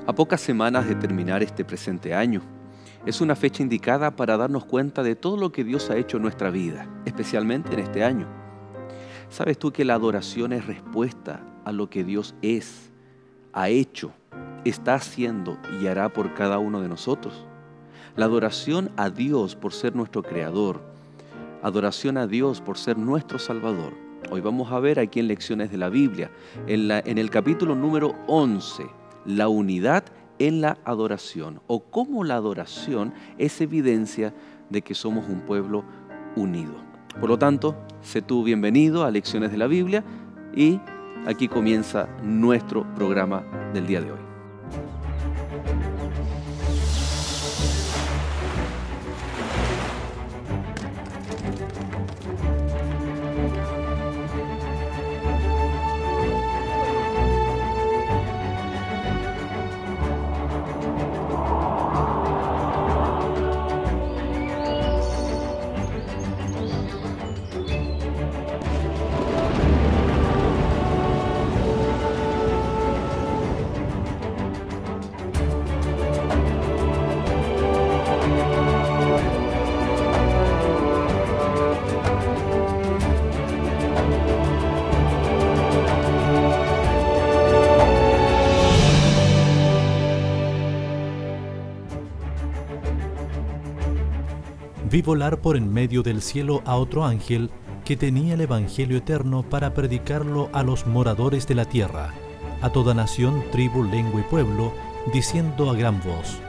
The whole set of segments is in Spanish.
A pocas semanas de terminar este presente año, es una fecha indicada para darnos cuenta de todo lo que Dios ha hecho en nuestra vida, especialmente en este año. ¿Sabes tú que la adoración es respuesta a lo que Dios es, ha hecho, está haciendo y hará por cada uno de nosotros? La adoración a Dios por ser nuestro Creador, adoración a Dios por ser nuestro Salvador. Hoy vamos a ver aquí en Lecciones de la Biblia, en el capítulo número 11, la unidad en la adoración, o cómo la adoración es evidencia de que somos un pueblo unido. Por lo tanto, sé tú bienvenido a Lecciones de la Biblia y aquí comienza nuestro programa del día de hoy. Vi volar por en medio del cielo a otro ángel que tenía el Evangelio eterno para predicarlo a los moradores de la tierra, a toda nación, tribu, lengua y pueblo, diciendo a gran voz: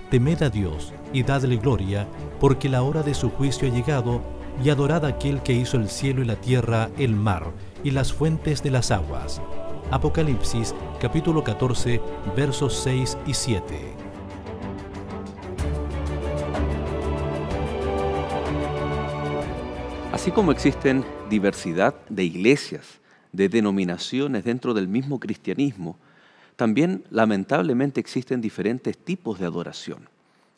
Temed a Dios y dadle gloria, porque la hora de su juicio ha llegado, y adorad a aquel que hizo el cielo y la tierra, el mar y las fuentes de las aguas. Apocalipsis, capítulo 14, versos 6 y 7. Así como existen diversidad de iglesias, de denominaciones dentro del mismo cristianismo, también lamentablemente existen diferentes tipos de adoración.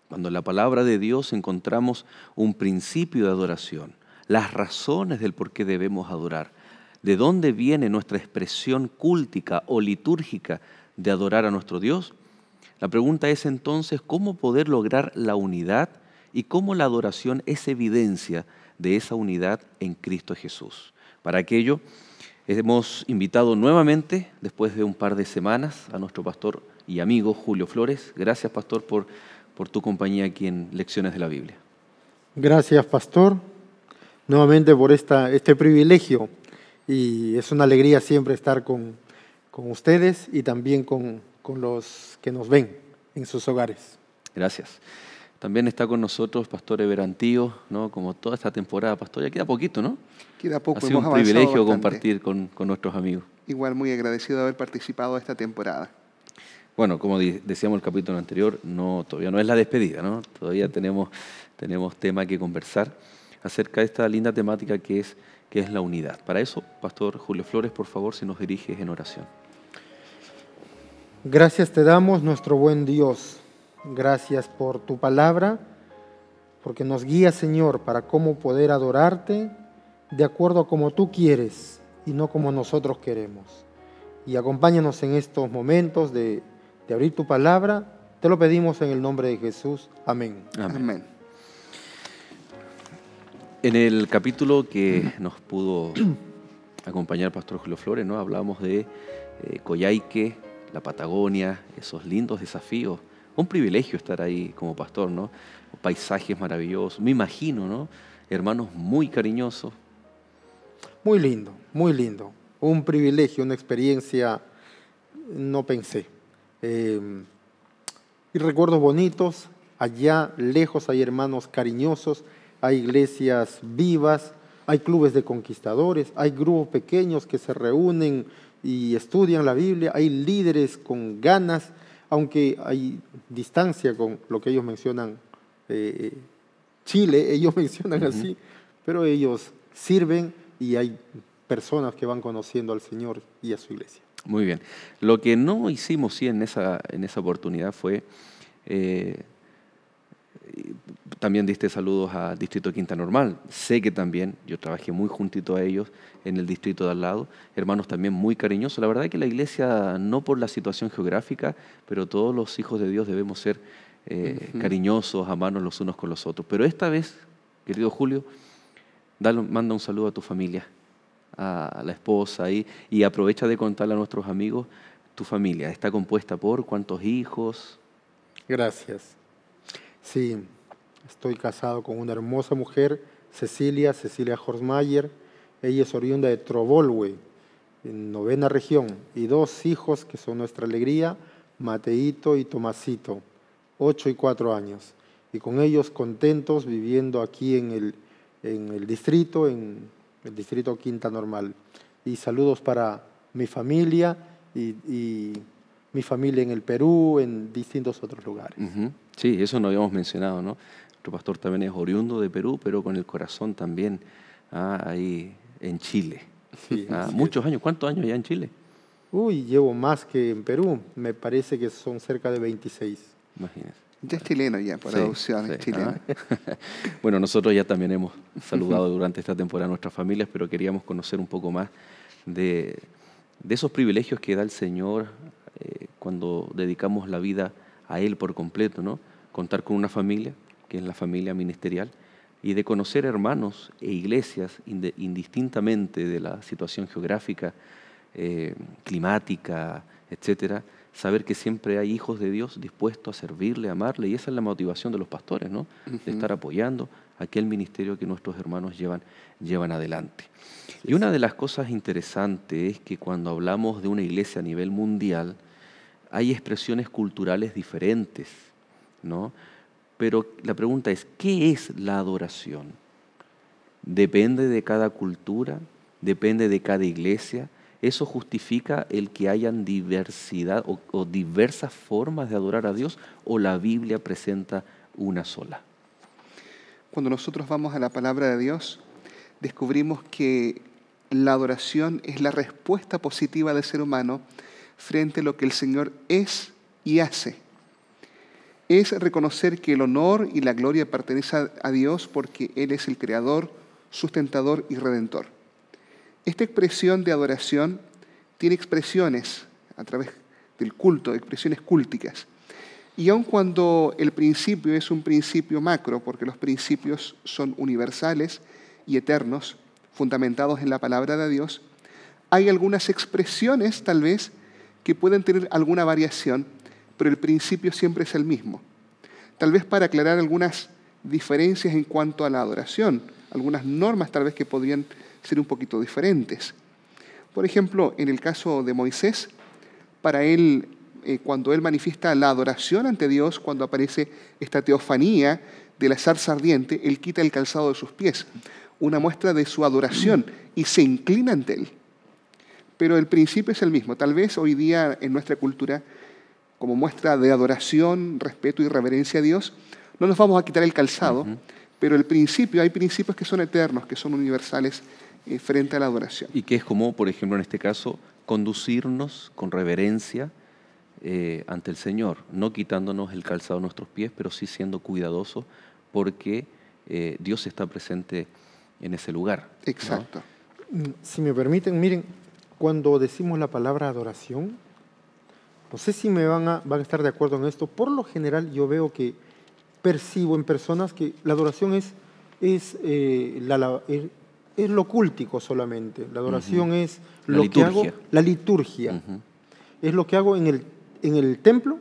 Cuando en la palabra de Dios encontramos un principio de adoración, las razones del por qué debemos adorar, de dónde viene nuestra expresión cúltica o litúrgica de adorar a nuestro Dios, la pregunta es entonces cómo poder lograr la unidad y cómo la adoración es evidencia de esa unidad en Cristo Jesús. Para aquello hemos invitado nuevamente, después de un par de semanas, a nuestro pastor y amigo Julio Flores. Gracias, pastor, por tu compañía aquí en Lecciones de la Biblia. Gracias, pastor, nuevamente por este privilegio, y es una alegría siempre estar con ustedes y también con los que nos ven en sus hogares. Gracias. También está con nosotros Pastor Everantío, ¿no? Como toda esta temporada, pastor, ya queda poquito, ¿no? Queda poco, ha sido hemos un privilegio bastante. Compartir con nuestros amigos. Igual muy agradecido de haber participado de esta temporada. Bueno, como decíamos en el capítulo anterior, todavía no es la despedida, ¿no? Todavía tenemos tema que conversar acerca de esta linda temática que es la unidad. Para eso, Pastor Julio Flores, por favor, si nos diriges en oración. Gracias te damos, nuestro buen Dios. Gracias por tu palabra, porque nos guía, Señor, para cómo poder adorarte de acuerdo a como tú quieres y no como nosotros queremos. Y acompáñanos en estos momentos de abrir tu palabra. Te lo pedimos en el nombre de Jesús. Amén. Amén. En el capítulo que nos pudo acompañar Pastor Julio Flores, ¿no? Hablábamos de Coyhaique, la Patagonia, esos lindos desafíos. Un privilegio estar ahí como pastor, ¿no? Paisajes maravillosos, me imagino, ¿no? Hermanos muy cariñosos. Muy lindo, muy lindo. Un privilegio, una experiencia, no pensé. Y recuerdos bonitos, allá lejos hay hermanos cariñosos, hay iglesias vivas, hay clubes de conquistadores, hay grupos pequeños que se reúnen y estudian la Biblia, hay líderes con ganas, aunque hay distancia con lo que ellos mencionan, Chile, ellos mencionan así, pero ellos sirven y hay personas que van conociendo al Señor y a su iglesia. Muy bien. Lo que no hicimos en esa oportunidad fue También diste saludos al Distrito Quinta Normal. Sé que también, yo trabajé muy juntito a ellos en el distrito de al lado, hermanos también muy cariñosos. La verdad es que la iglesia, no por la situación geográfica, pero todos los hijos de Dios debemos ser cariñosos, amarnos los unos con los otros. Pero esta vez, querido Julio, manda un saludo a tu familia, a la esposa ahí, y aprovecha de contarle a nuestros amigos, tu familia está compuesta por ¿cuántos hijos? Gracias. Sí, estoy casado con una hermosa mujer, Cecilia Horsmayer. Ella es oriunda de Trobolwe, en 9ª región, y 2 hijos que son nuestra alegría, Mateito y Tomasito, 8 y 4 años. Y con ellos contentos viviendo aquí en el distrito Quinta Normal. Y saludos para mi familia y mi familia en el Perú, en distintos otros lugares. Sí, eso no habíamos mencionado, ¿no? Nuestro pastor también es oriundo de Perú, pero con el corazón también ahí en Chile. Sí, muchos años. ¿Cuántos años ya en Chile? Llevo más que en Perú. Me parece que son cerca de 26. Imagínese. Ya es chileno ya, por adopción, es chileno. Bueno, nosotros ya también hemos saludado durante esta temporada a nuestras familias, pero queríamos conocer un poco más de esos privilegios que da el Señor cuando dedicamos la vida a Él por completo, ¿no? Contar con una familia, que es la familia ministerial, y de conocer hermanos e iglesias indistintamente de la situación geográfica, climática, etcétera, saber que siempre hay hijos de Dios dispuestos a servirle, a amarle, y esa es la motivación de los pastores, ¿no? De estar apoyando aquel ministerio que nuestros hermanos llevan adelante. Y una de las cosas interesantes es que cuando hablamos de una iglesia a nivel mundial, hay expresiones culturales diferentes, ¿no? Pero la pregunta es, ¿qué es la adoración? ¿Depende de cada cultura? ¿Depende de cada iglesia? ¿Eso justifica el que hayan diversidad o diversas formas de adorar a Dios, o la Biblia presenta una sola? Cuando nosotros vamos a la palabra de Dios, descubrimos que la adoración es la respuesta positiva del ser humano frente a lo que el Señor es y hace. Es reconocer que el honor y la gloria pertenecen a Dios porque Él es el Creador, sustentador y Redentor. Esta expresión de adoración tiene expresiones a través del culto, expresiones cúlticas. Y aun cuando el principio es un principio macro, porque los principios son universales y eternos, fundamentados en la palabra de Dios, hay algunas expresiones tal vez que pueden tener alguna variación, pero el principio siempre es el mismo. Tal vez para aclarar algunas diferencias en cuanto a la adoración, algunas normas tal vez que podrían ser un poquito diferentes. Por ejemplo, en el caso de Moisés, para él, cuando él manifiesta la adoración ante Dios, cuando aparece esta teofanía de la zarza ardiente, él quita el calzado de sus pies, una muestra de su adoración, y se inclina ante él. Pero el principio es el mismo. Tal vez hoy día en nuestra cultura, como muestra de adoración, respeto y reverencia a Dios, no nos vamos a quitar el calzado, pero el principio, hay principios que son eternos, que son universales frente a la adoración. Y que es como, por ejemplo, en este caso, conducirnos con reverencia ante el Señor, no quitándonos el calzado de nuestros pies, pero sí siendo cuidadosos porque Dios está presente en ese lugar, ¿no? Exacto. Si me permiten, miren, cuando decimos la palabra adoración, no sé si van a estar de acuerdo en esto. Por lo general yo veo que percibo en personas que la adoración es lo cúltico solamente. La adoración es lo que hago, la liturgia. Es lo que hago en el templo,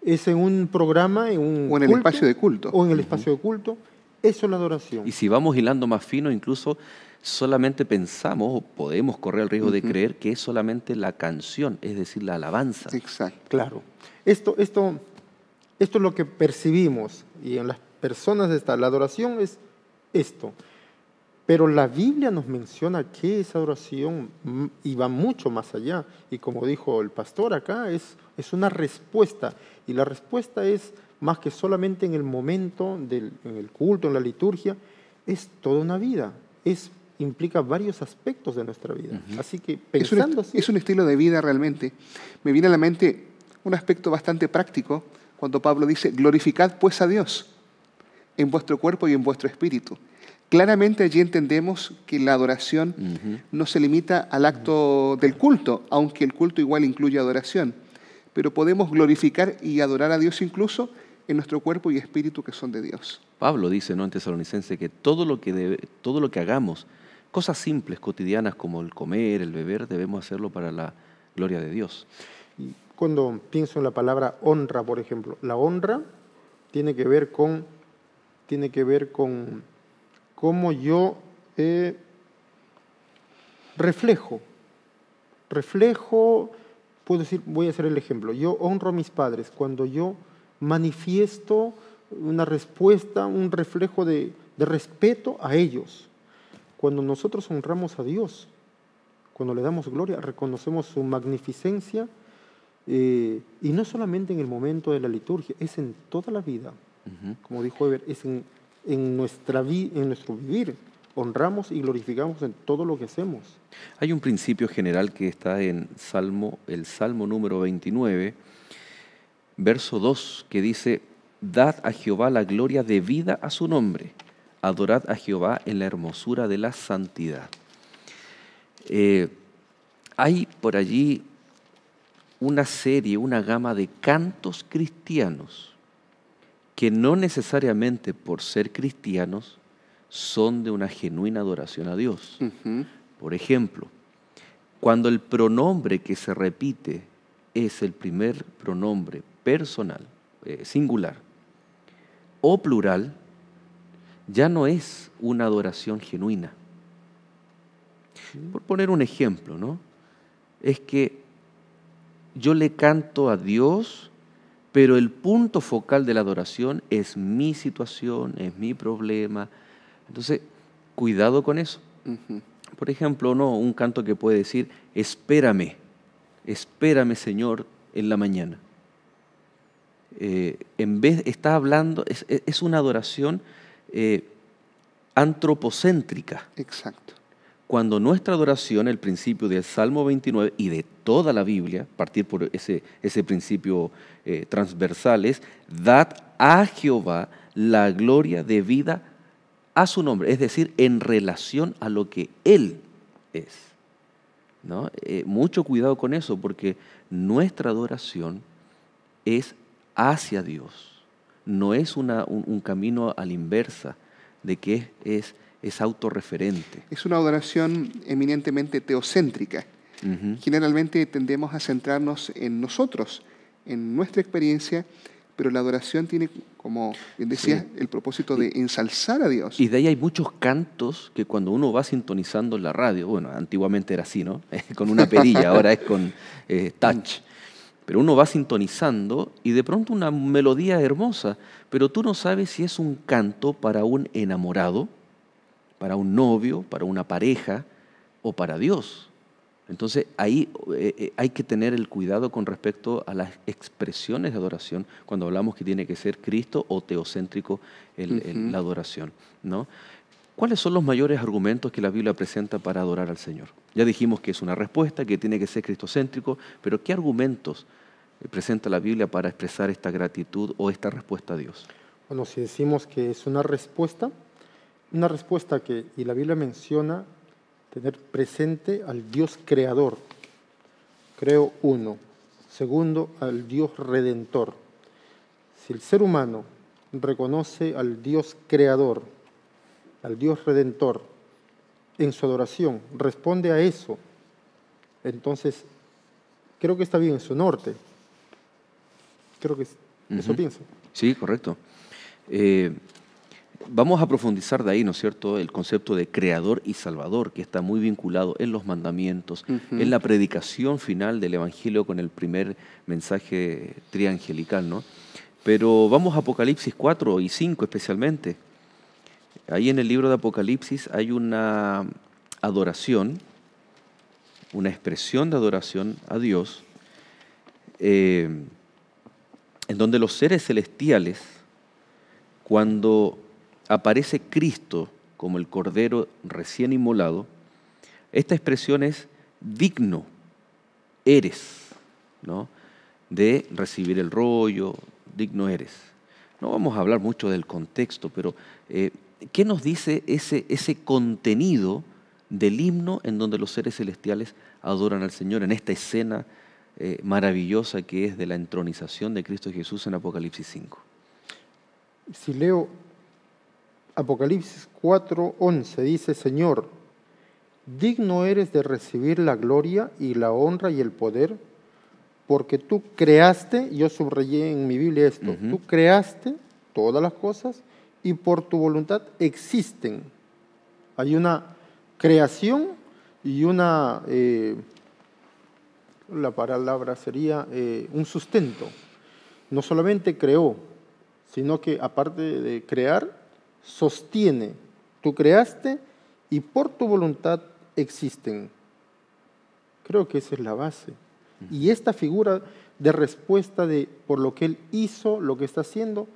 es en un programa, o en el espacio de culto. O en el espacio de culto. Eso es la adoración. Y si vamos hilando más fino, incluso solamente pensamos o podemos correr el riesgo de creer que es solamente la canción, es decir, la alabanza. Exacto. Claro. Esto es lo que percibimos, y en las personas está la adoración es esto. Pero la Biblia nos menciona que esa adoración y va mucho más allá. Y como dijo el pastor acá, es una respuesta. Y la respuesta es más que solamente en el momento, en el culto, en la liturgia, es toda una vida. Implica varios aspectos de nuestra vida. Así que pensando así... Es un estilo de vida realmente. Me viene a la mente un aspecto bastante práctico cuando Pablo dice, glorificad pues a Dios en vuestro cuerpo y en vuestro espíritu. Claramente allí entendemos que la adoración no se limita al acto del culto, aunque el culto igual incluye adoración, pero podemos glorificar y adorar a Dios incluso en nuestro cuerpo y espíritu que son de Dios. Pablo dice, ¿no?, en Tesalonicense, que todo lo que hagamos, cosas simples, cotidianas como el comer, el beber, debemos hacerlo para la gloria de Dios. Y cuando pienso en la palabra honra, por ejemplo, la honra tiene que ver con cómo yo reflejo, puedo decir, voy a hacer el ejemplo, yo honro a mis padres cuando yo manifiesto una respuesta, un reflejo de respeto a ellos. Cuando nosotros honramos a Dios, cuando le damos gloria, reconocemos su magnificencia, y no solamente en el momento de la liturgia, es en toda la vida. Como dijo Eber, es en nuestro vivir. Honramos y glorificamos en todo lo que hacemos. Hay un principio general que está en el Salmo número 29, verso 2, que dice, dad a Jehová la gloria debida a su nombre, adorad a Jehová en la hermosura de la santidad. Hay por allí una gama de cantos cristianos que no necesariamente por ser cristianos son de una genuina adoración a Dios. Por ejemplo, cuando el pronombre que se repite es el primer pronombre personal, singular o plural, ya no es una adoración genuina. Por poner un ejemplo, ¿no? Es que yo le canto a Dios, pero el punto focal de la adoración es mi situación, es mi problema. Entonces, cuidado con eso. Por ejemplo, no, un canto que puede decir, espérame Señor en la mañana. En vez, está hablando, es una adoración antropocéntrica. Exacto. Cuando nuestra adoración, el principio del Salmo 29 y de toda la Biblia, partir por ese principio transversal, es dad a Jehová la gloria debida a su nombre, es decir, en relación a lo que Él es, ¿no? Mucho cuidado con eso, porque nuestra adoración es hacia Dios, no es un camino a la inversa, de que es autorreferente. Es una adoración eminentemente teocéntrica. Generalmente tendemos a centrarnos en nosotros, en nuestra experiencia, pero la adoración tiene, como bien decía, el propósito de ensalzar a Dios. Y de ahí hay muchos cantos que cuando uno va sintonizando en la radio, bueno, antiguamente era así, ¿no? Con una perilla, ahora es con touch. Pero uno va sintonizando y de pronto una melodía hermosa, pero tú no sabes si es un canto para un enamorado, para un novio, para una pareja o para Dios. Entonces ahí hay que tener el cuidado con respecto a las expresiones de adoración cuando hablamos que tiene que ser Cristo o teocéntrico la adoración, ¿no? ¿Cuáles son los mayores argumentos que la Biblia presenta para adorar al Señor? Ya dijimos que es una respuesta, que tiene que ser cristocéntrico, pero ¿qué argumentos presenta la Biblia para expresar esta gratitud o esta respuesta a Dios? Bueno, si decimos que es una respuesta que, y la Biblia menciona, tener presente al Dios creador. Creo uno. Segundo, al Dios redentor. Si el ser humano reconoce al Dios creador, al Dios redentor, en su adoración, responde a eso, entonces creo que está bien en su norte. Creo que eso pienso. Sí, correcto. Vamos a profundizar de ahí, ¿no es cierto?, el concepto de creador y salvador, que está muy vinculado en los mandamientos, en la predicación final del Evangelio con el primer mensaje triangelical, ¿no? Pero vamos a Apocalipsis 4 y 5 especialmente. Ahí en el libro de Apocalipsis hay una adoración, una expresión de adoración a Dios, en donde los seres celestiales, cuando aparece Cristo como el Cordero recién inmolado, esta expresión es digno, eres, ¿no?, de recibir el rollo, digno eres. No vamos a hablar mucho del contexto, pero ¿qué nos dice ese contenido del himno en donde los seres celestiales adoran al Señor en esta escena maravillosa que es de la entronización de Cristo Jesús en Apocalipsis 5? Si leo Apocalipsis 4:11, dice: Señor, digno eres de recibir la gloria y la honra y el poder, porque tú creaste, yo subrayé en mi Biblia esto, tú creaste todas las cosas y por tu voluntad existen. Hay una creación y la palabra sería un sustento. No solamente creó, sino que aparte de crear, sostiene. Tú creaste y por tu voluntad existen. Creo que esa es la base. Y esta figura de respuesta por lo que Él hizo, lo que está haciendo,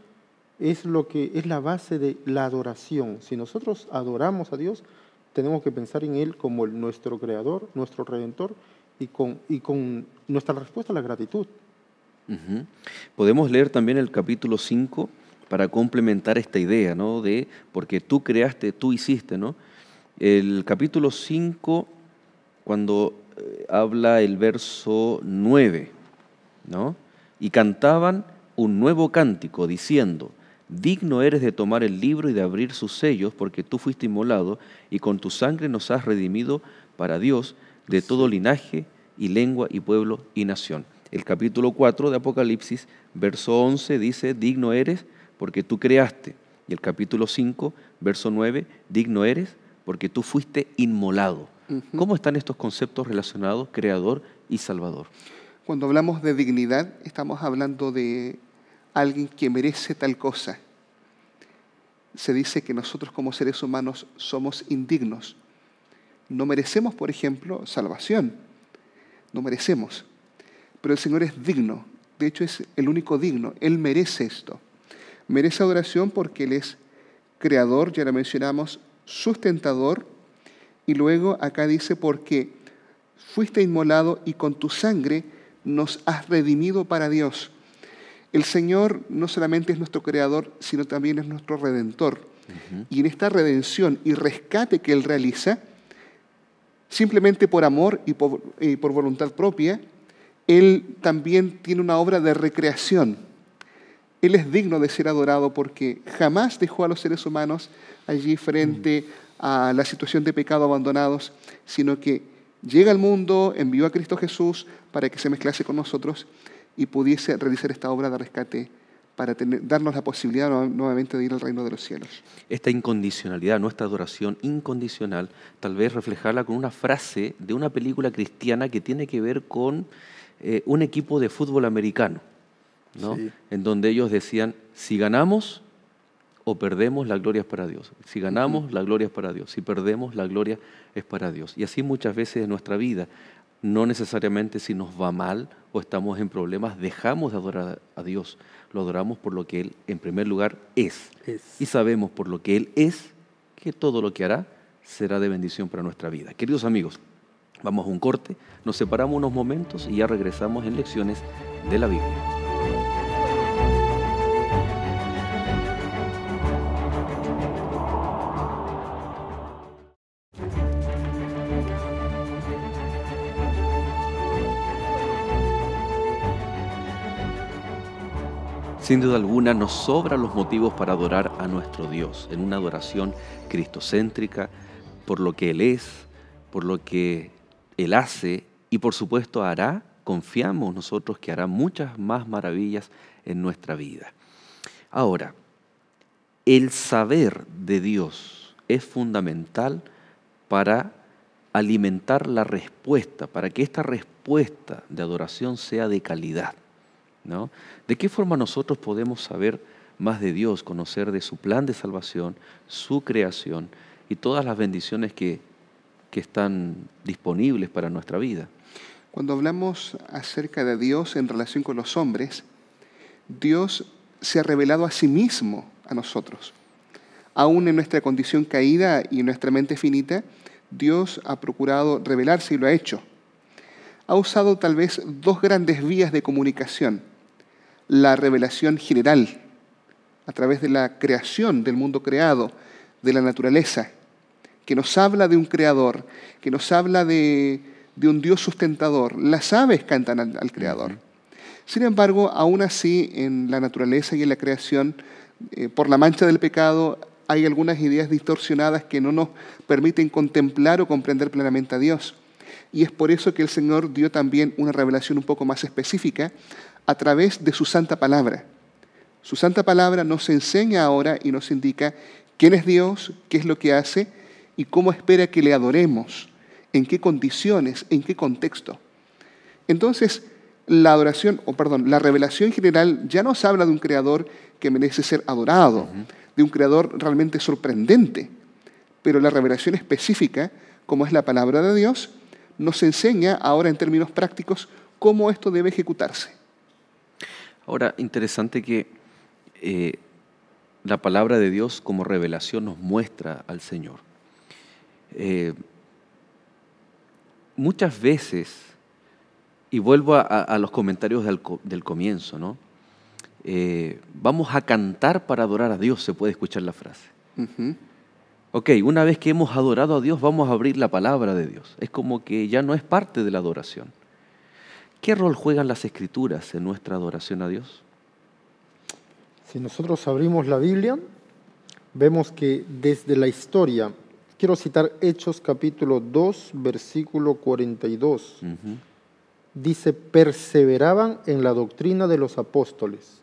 es lo que es la base de la adoración. Si nosotros adoramos a Dios, tenemos que pensar en Él como nuestro Creador, nuestro Redentor, y con nuestra respuesta a la gratitud. Podemos leer también el capítulo 5 para complementar esta idea, ¿no? De porque tú creaste, tú hiciste, ¿no? El capítulo 5, cuando habla el verso 9, ¿no? Y cantaban un nuevo cántico diciendo: digno eres de tomar el libro y de abrir sus sellos, porque tú fuiste inmolado y con tu sangre nos has redimido para Dios de todo linaje y lengua y pueblo y nación. El capítulo 4 de Apocalipsis, verso 11, dice: digno eres porque tú creaste. Y el capítulo 5, verso 9, digno eres porque tú fuiste inmolado. ¿Cómo están estos conceptos relacionados, creador y salvador? Cuando hablamos de dignidad, estamos hablando de alguien que merece tal cosa. Se dice que nosotros como seres humanos somos indignos. No merecemos, por ejemplo, salvación. No merecemos. Pero el Señor es digno. De hecho, es el único digno. Él merece esto. Merece adoración porque Él es creador, ya lo mencionamos, sustentador, y luego acá dice: porque fuiste inmolado y con tu sangre nos has redimido para Dios. El Señor no solamente es nuestro creador, sino también es nuestro redentor. Y en esta redención y rescate que Él realiza, simplemente por amor y por voluntad propia, Él también tiene una obra de recreación. Él es digno de ser adorado porque jamás dejó a los seres humanos allí frente a la situación de pecado abandonados, sino que llega al mundo, envió a Cristo Jesús para que se mezclase con nosotros y pudiese realizar esta obra de rescate para darnos la posibilidad nuevamente de ir al reino de los cielos. Esta incondicionalidad, nuestra adoración incondicional, tal vez reflejarla con una frase de una película cristiana que tiene que ver con un equipo de fútbol americano, ¿no? Sí. En donde ellos decían: si ganamos o perdemos, la gloria es para Dios. Si ganamos, la gloria es para Dios. Si perdemos, la gloria es para Dios. Y así muchas veces en nuestra vida, no necesariamente si nos va mal o estamos en problemas, dejamos de adorar a Dios. Lo adoramos por lo que Él, en primer lugar, es. Y sabemos por lo que Él es, que todo lo que hará será de bendición para nuestra vida. Queridos amigos, vamos a un corte, nos separamos unos momentos y ya regresamos en Lecciones de la Biblia. Sin duda alguna nos sobran los motivos para adorar a nuestro Dios en una adoración cristocéntrica, por lo que Él es, por lo que Él hace y por supuesto hará. Confiamos nosotros que hará muchas más maravillas en nuestra vida. Ahora, el saber de Dios es fundamental para alimentar la respuesta, para que esta respuesta de adoración sea de calidad, ¿no? ¿De qué forma nosotros podemos saber más de Dios, conocer de su plan de salvación, su creación y todas las bendiciones que están disponibles para nuestra vida? Cuando hablamos acerca de Dios en relación con los hombres, Dios se ha revelado a sí mismo a nosotros. Aún en nuestra condición caída y en nuestra mente finita, Dios ha procurado revelarse y lo ha hecho. Ha usado tal vez dos grandes vías de comunicación. la revelación general, a través de la creación, del mundo creado, de la naturaleza, que nos habla de un creador, que nos habla de un Dios sustentador. Las aves cantan al creador. Sin embargo, aún así, en la naturaleza y en la creación, por la mancha del pecado, hay algunas ideas distorsionadas que no nos permiten contemplar o comprender plenamente a Dios. Y es por eso que el Señor dio también una revelación un poco más específica a través de su santa palabra. Su santa palabra nos enseña ahora y nos indica quién es Dios, qué es lo que hace y cómo espera que le adoremos, en qué condiciones, en qué contexto. Entonces, la revelación general ya nos habla de un creador que merece ser adorado, de un creador realmente sorprendente. Pero la revelación específica, como es la palabra de Dios, nos enseña ahora en términos prácticos cómo esto debe ejecutarse. Ahora, interesante que la palabra de Dios como revelación nos muestra al Señor. Muchas veces, y vuelvo a los comentarios del comienzo, ¿no? Vamos a cantar para adorar a Dios, se puede escuchar la frase. Ok, una vez que hemos adorado a Dios, vamos a abrir la palabra de Dios. Es como que ya no es parte de la adoración. ¿Qué rol juegan las Escrituras en nuestra adoración a Dios? Si nosotros abrimos la Biblia, vemos que desde la historia, quiero citar Hechos capítulo 2, versículo 42, dice, perseveraban en la doctrina de los apóstoles.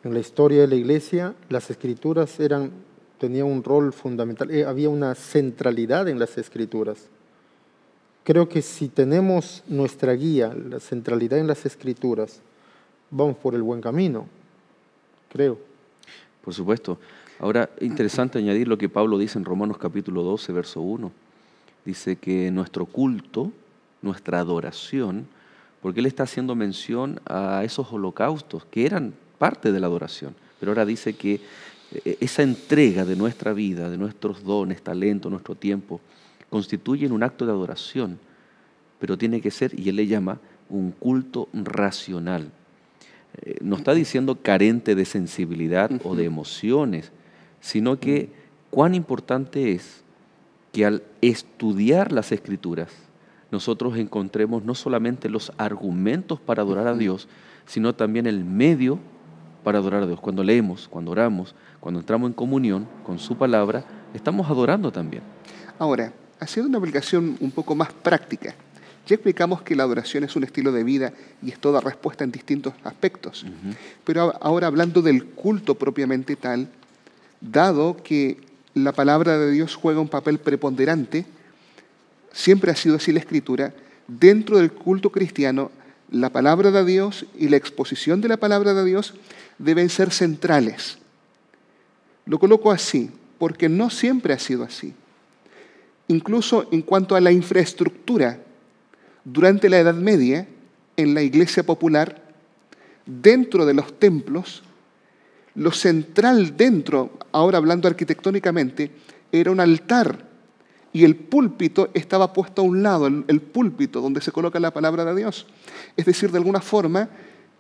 En la historia de la iglesia, las Escrituras tenían un rol fundamental, había una centralidad en las Escrituras. Creo que si tenemos nuestra guía, la centralidad en las Escrituras, vamos por el buen camino, creo. Por supuesto. Ahora, interesante añadir lo que Pablo dice en Romanos capítulo 12, verso 1. Dice que nuestro culto, nuestra adoración, porque él está haciendo mención a esos holocaustos que eran parte de la adoración, pero ahora dice que esa entrega de nuestra vida, de nuestros dones, talentos, nuestro tiempo, constituyen un acto de adoración, pero tiene que ser, y él le llama, un culto racional. No está diciendo carente de sensibilidad o de emociones, sino que cuán importante es que al estudiar las Escrituras, nosotros encontremos no solamente los argumentos para adorar a Dios, sino también el medio para adorar a Dios. Cuando leemos, cuando oramos, cuando entramos en comunión con su palabra, estamos adorando también. Ahora, haciendo una aplicación un poco más práctica, ya explicamos que la adoración es un estilo de vida y es toda respuesta en distintos aspectos. Pero ahora hablando del culto propiamente tal, dado que la palabra de Dios juega un papel preponderante, siempre ha sido así la Escritura, dentro del culto cristiano, la palabra de Dios y la exposición de la palabra de Dios deben ser centrales. Lo coloco así, porque no siempre ha sido así. Incluso en cuanto a la infraestructura, durante la Edad Media, en la iglesia popular, dentro de los templos, lo central dentro, ahora hablando arquitectónicamente, era un altar y el púlpito estaba puesto a un lado, el púlpito donde se coloca la palabra de Dios. Es decir, de alguna forma,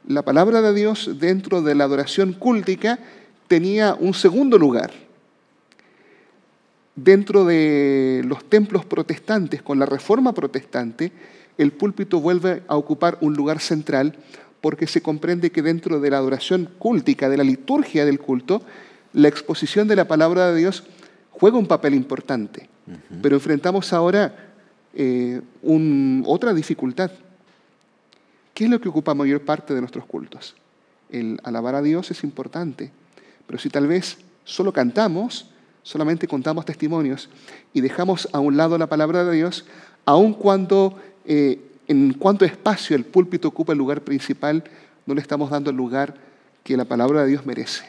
la palabra de Dios dentro de la adoración cúltica tenía un segundo lugar. Dentro de los templos protestantes, con la reforma protestante, el púlpito vuelve a ocupar un lugar central porque se comprende que dentro de la adoración cúltica, de la liturgia del culto, la exposición de la palabra de Dios juega un papel importante. Pero enfrentamos ahora otra dificultad. ¿Qué es lo que ocupa mayor parte de nuestros cultos? El alabar a Dios es importante, pero si tal vez solo cantamos, solamente contamos testimonios y dejamos a un lado la palabra de Dios, aun cuando en cuanto espacio el púlpito ocupa el lugar principal, no le estamos dando el lugar que la palabra de Dios merece.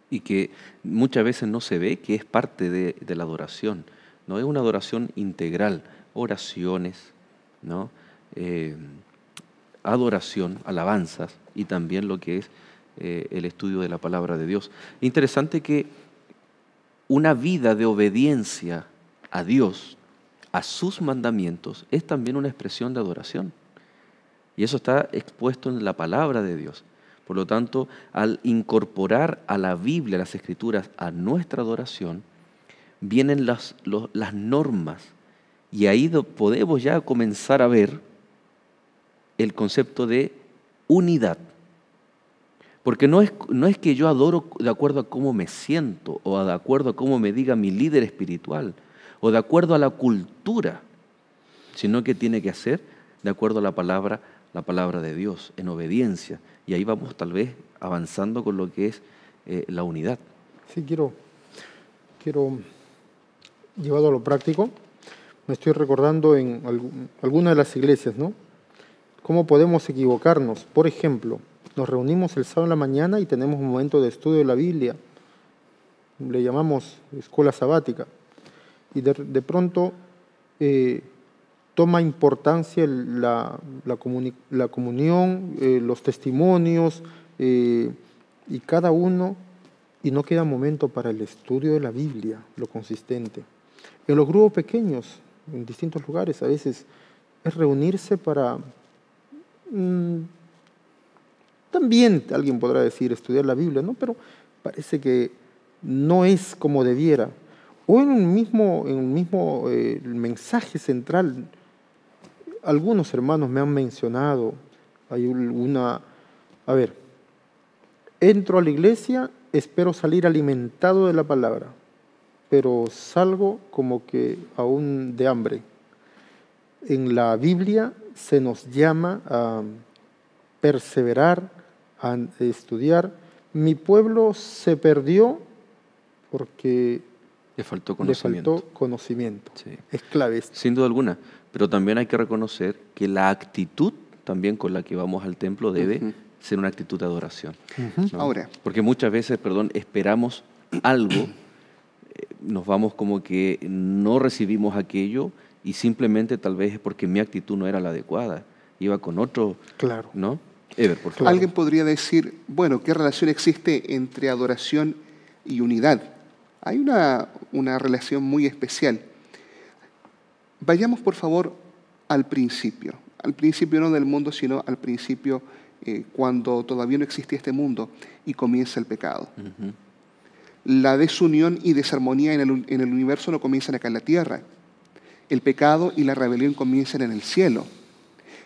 Y que muchas veces no se ve que es parte de la adoración, ¿no? Es una adoración integral, oraciones, ¿no? Adoración, alabanzas y también lo que es el estudio de la palabra de Dios. Interesante que una vida de obediencia a Dios, a sus mandamientos, es también una expresión de adoración. Y eso está expuesto en la palabra de Dios. Por lo tanto, al incorporar a la Biblia, las Escrituras, a nuestra adoración, vienen las normas. Y ahí podemos ya comenzar a ver el concepto de unidad. Porque no es que yo adoro de acuerdo a cómo me siento, o de acuerdo a cómo me diga mi líder espiritual, o de acuerdo a la cultura, sino que tiene que ser de acuerdo a la palabra de Dios, en obediencia. Y ahí vamos tal vez avanzando con lo que es la unidad. Sí, quiero llevado a lo práctico. Me estoy recordando en alguna de las iglesias, ¿no? ¿Cómo podemos equivocarnos? Por ejemplo, nos reunimos el sábado en la mañana y tenemos un momento de estudio de la Biblia. Le llamamos escuela sabática. Y de pronto toma importancia la comunión, los testimonios, y cada uno, y no queda momento para el estudio de la Biblia, lo consistente. En los grupos pequeños, en distintos lugares, a veces es reunirse para... también alguien podrá decir estudiar la Biblia, ¿no? Pero parece que no es como debiera. O en un mismo mensaje central, algunos hermanos me han mencionado, entro a la iglesia, espero salir alimentado de la palabra, pero salgo como que aún de hambre. En la Biblia se nos llama a perseverar, a estudiar. Mi pueblo se perdió porque le faltó conocimiento. Sí. Es clave esto. Sin duda alguna, pero también hay que reconocer que la actitud también con la que vamos al templo debe ser una actitud de adoración. ¿No? Ahora, porque muchas veces, esperamos algo, nos vamos como que no recibimos aquello y simplemente tal vez es porque mi actitud no era la adecuada, iba con otro, claro. ¿no? Ever, por favor. Alguien podría decir, bueno, ¿qué relación existe entre adoración y unidad? Hay una relación muy especial. Vayamos, por favor, al principio no del mundo, sino al principio cuando todavía no existía este mundo y comienza el pecado. La desunión y desarmonía en el universo no comienzan acá en la tierra. El pecado y la rebelión comienzan en el cielo.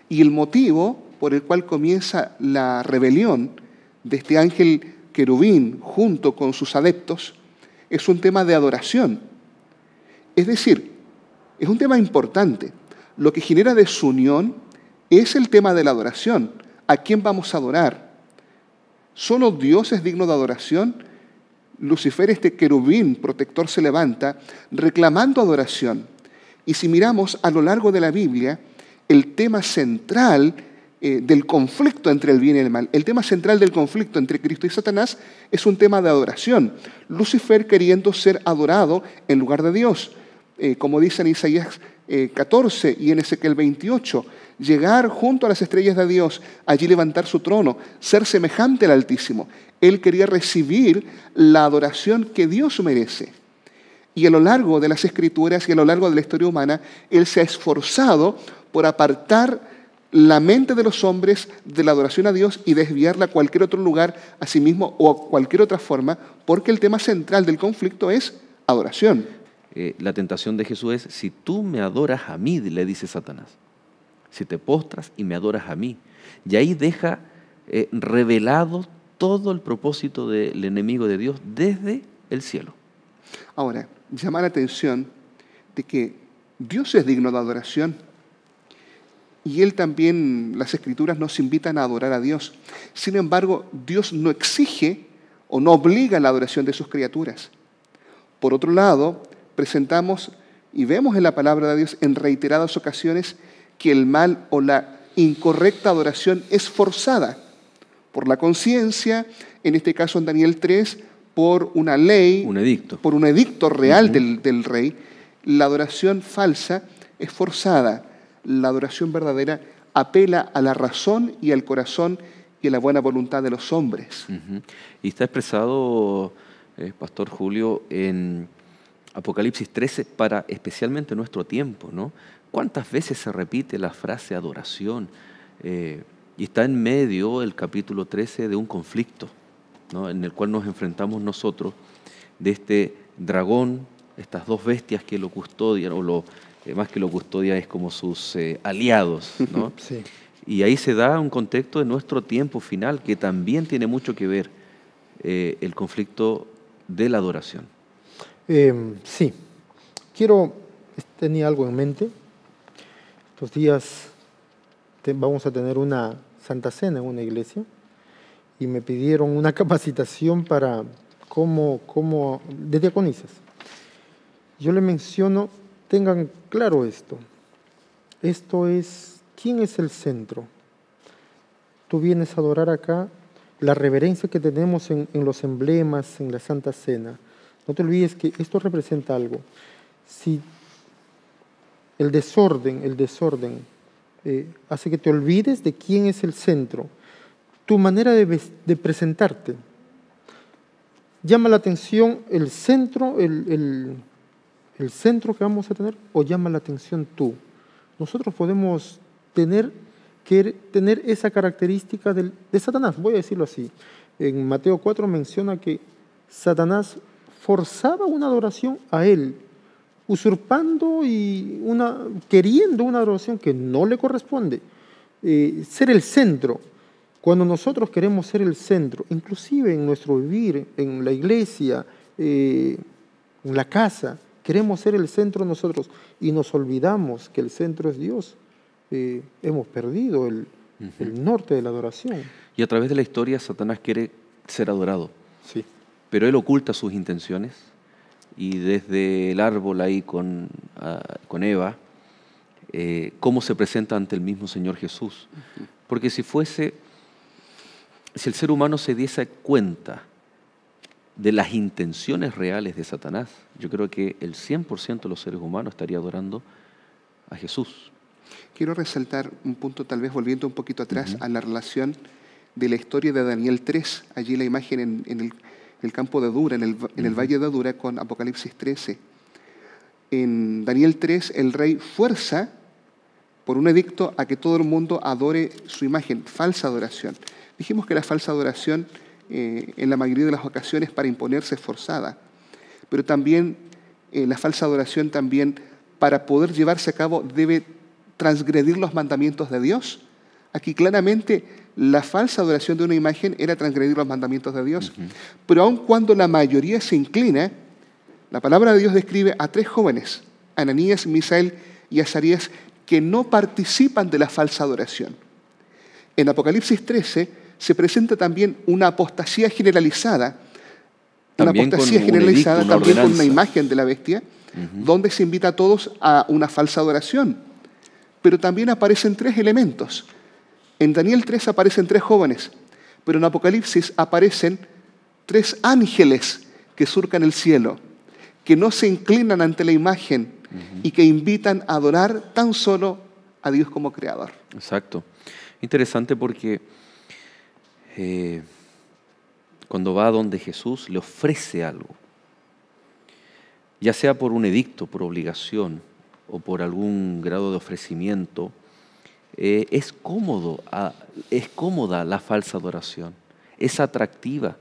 Y el motivo por el cual comienza la rebelión de este ángel querubín junto con sus adeptos es un tema de adoración. Es decir, es un tema importante. Lo que genera desunión es el tema de la adoración. ¿A quién vamos a adorar? ¿Solo Dios es digno de adoración? Lucifer, este querubín protector, se levanta reclamando adoración. Y si miramos a lo largo de la Biblia, el tema central del conflicto entre el bien y el mal, el tema central del conflicto entre Cristo y Satanás es un tema de adoración. Lucifer queriendo ser adorado en lugar de Dios. Como dice en Isaías 14 y en Ezequiel 28, llegar junto a las estrellas de Dios, allí levantar su trono, ser semejante al Altísimo. Él quería recibir la adoración que Dios merece. Y a lo largo de las Escrituras y a lo largo de la historia humana, Él se ha esforzado por apartar la mente de los hombres de la adoración a Dios y desviarla a cualquier otro lugar, a sí mismo o a cualquier otra forma, porque el tema central del conflicto es adoración. La tentación de Jesús es, si tú me adoras a mí, le dice Satanás, si te postras y me adoras a mí. Y ahí deja revelado todo el propósito del enemigo de Dios desde el cielo. Ahora, llama la atención de que Dios es digno de adoración y Él también, las Escrituras nos invitan a adorar a Dios. Sin embargo, Dios no exige o no obliga la adoración de sus criaturas. Por otro lado, presentamos y vemos en la palabra de Dios en reiteradas ocasiones que el mal o la incorrecta adoración es forzada por la conciencia, en este caso en Daniel 3, por una ley, por un edicto real del rey. La adoración falsa es forzada. La adoración verdadera apela a la razón y al corazón y a la buena voluntad de los hombres. Y está expresado, Pastor Julio, en Apocalipsis 13 para especialmente nuestro tiempo, ¿no? ¿Cuántas veces se repite la frase adoración? Y está en medio el capítulo 13 de un conflicto, ¿no?, en el cual nos enfrentamos nosotros de este dragón, estas dos bestias que lo custodian, o más que lo custodian es como sus aliados, ¿no? Sí. Y ahí se da un contexto de nuestro tiempo final que también tiene mucho que ver el conflicto de la adoración. Sí. Tenía algo en mente. Estos días vamos a tener una Santa Cena en una iglesia y me pidieron una capacitación para de diaconisas. Yo le menciono, tengan claro esto. Esto es, ¿quién es el centro? Tú vienes a adorar acá, la reverencia que tenemos en los emblemas, en la Santa Cena. No te olvides que esto representa algo. Si el desorden hace que te olvides de quién es el centro, tu manera de presentarte llama la atención el centro, el centro que vamos a tener, o llama la atención tú. Nosotros podemos tener esa característica de Satanás, voy a decirlo así. En Mateo 4 menciona que Satanás forzaba una adoración a él, usurpando y queriendo una adoración que no le corresponde, ser el centro. Cuando nosotros queremos ser el centro, inclusive en nuestro vivir, en la iglesia, en la casa, queremos ser el centro nosotros y nos olvidamos que el centro es Dios, hemos perdido el norte de la adoración. Y a través de la historia Satanás quiere ser adorado, Sí. pero él oculta sus intenciones. Y desde el árbol ahí con Eva, cómo se presenta ante el mismo Señor Jesús. Porque si el ser humano se diese cuenta de las intenciones reales de Satanás, yo creo que el 100% de los seres humanos estaría adorando a Jesús. Quiero resaltar un punto, tal vez volviendo un poquito atrás, a la relación de la historia de Daniel 3, allí la imagen en el campo de Dura, en el valle de Dura, con Apocalipsis 13. En Daniel 3, el rey fuerza por un edicto a que todo el mundo adore su imagen, falsa adoración. Dijimos que la falsa adoración en la mayoría de las ocasiones para imponerse es forzada, pero también la falsa adoración también para poder llevarse a cabo debe transgredir los mandamientos de Dios. Aquí claramente la falsa adoración de una imagen era transgredir los mandamientos de Dios. Pero aun cuando la mayoría se inclina, la palabra de Dios describe a 3 jóvenes, Ananías, Misael y Azarías, que no participan de la falsa adoración. En Apocalipsis 13 se presenta también una apostasía generalizada, También con una imagen de la bestia, donde se invita a todos a una falsa adoración. Pero también aparecen 3 elementos. En Daniel 3 aparecen 3 jóvenes, pero en Apocalipsis aparecen 3 ángeles que surcan el cielo, que no se inclinan ante la imagen y que invitan a adorar tan solo a Dios como Creador. Exacto. Interesante porque cuando va donde Jesús le ofrece algo, ya sea por un edicto, por obligación o por algún grado de ofrecimiento, es cómoda la falsa adoración, es atractiva,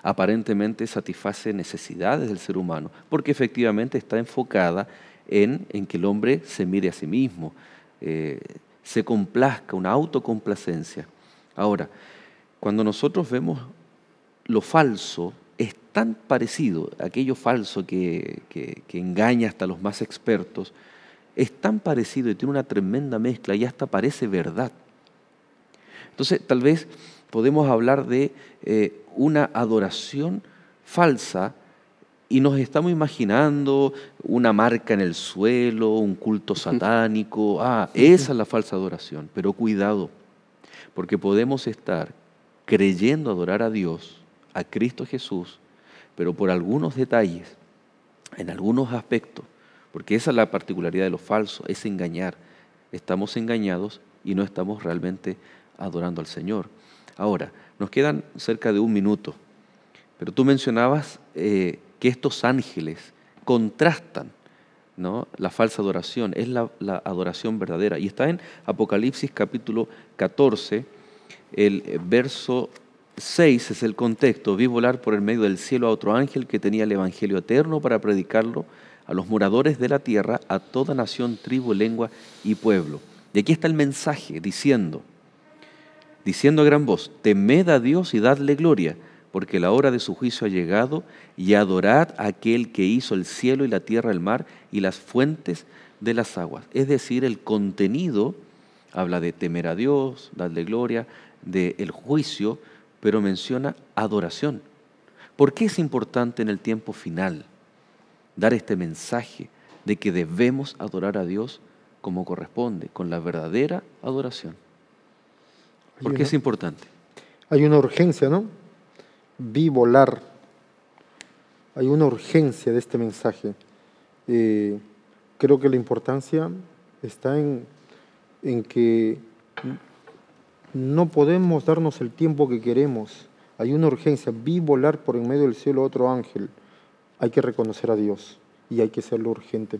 aparentemente satisface necesidades del ser humano, porque efectivamente está enfocada en que el hombre se mire a sí mismo, se complazca, una autocomplacencia. Ahora, cuando nosotros vemos lo falso, es tan parecido, aquello falso que engaña hasta a los más expertos, es tan parecido y tiene una tremenda mezcla y hasta parece verdad. Entonces, tal vez podemos hablar de una adoración falsa y nos estamos imaginando una marca en el suelo, un culto satánico. Esa es la falsa adoración. Pero cuidado, porque podemos estar creyendo adorar a Dios, a Cristo Jesús, pero por algunos detalles, en algunos aspectos, porque esa es la particularidad de lo falso, es engañar. Estamos engañados y no estamos realmente adorando al Señor. Ahora, nos quedan cerca de 1 minuto, pero tú mencionabas que estos ángeles contrastan, ¿no?, la falsa adoración, es la adoración verdadera. Y está en Apocalipsis capítulo 14, El verso 6 es el contexto. Vi volar por el medio del cielo a otro ángel que tenía el evangelio eterno para predicarlo a los moradores de la tierra, a toda nación, tribu, lengua y pueblo. Y aquí está el mensaje diciendo a gran voz: temed a Dios y dadle gloria, porque la hora de su juicio ha llegado, y adorad a aquel que hizo el cielo y la tierra, el mar y las fuentes de las aguas. Es decir, el contenido habla de temer a Dios, darle gloria, del juicio, pero menciona adoración. ¿Por qué es importante en el tiempo final dar este mensaje de que debemos adorar a Dios como corresponde, con la verdadera adoración? ¿Por qué es importante? Hay una urgencia, ¿no? Vi volar. Hay una urgencia de este mensaje. Creo que la importancia está en que no podemos darnos el tiempo que queremos. Hay una urgencia. Vi volar por en medio del cielo otro ángel. Hay que reconocer a Dios y hay que hacerlo urgente.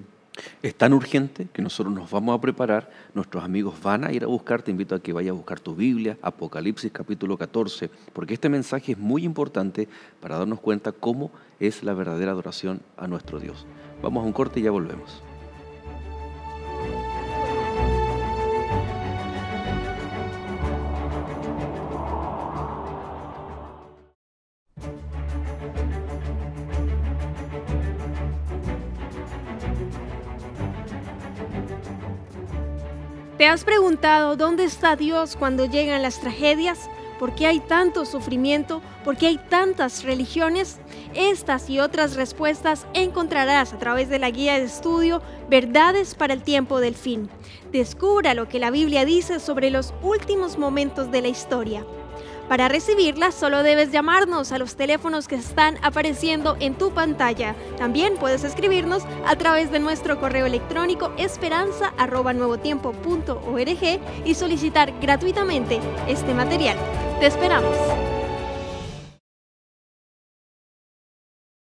Es tan urgente que nosotros nos vamos a preparar, nuestros amigos van a ir a buscar, te invito a que vayas a buscar tu Biblia, Apocalipsis capítulo 14, porque este mensaje es muy importante para darnos cuenta cómo es la verdadera adoración a nuestro Dios. Vamos a un corte y ya volvemos. ¿Te has preguntado dónde está Dios cuando llegan las tragedias? ¿Por qué hay tanto sufrimiento? ¿Por qué hay tantas religiones? Estas y otras respuestas encontrarás a través de la guía de estudio Verdades para el tiempo del fin. Descubra lo que la Biblia dice sobre los últimos momentos de la historia. Para recibirla, solo debes llamarnos a los teléfonos que están apareciendo en tu pantalla. También puedes escribirnos a través de nuestro correo electrónico esperanza@nuevotiempo.org y solicitar gratuitamente este material. ¡Te esperamos!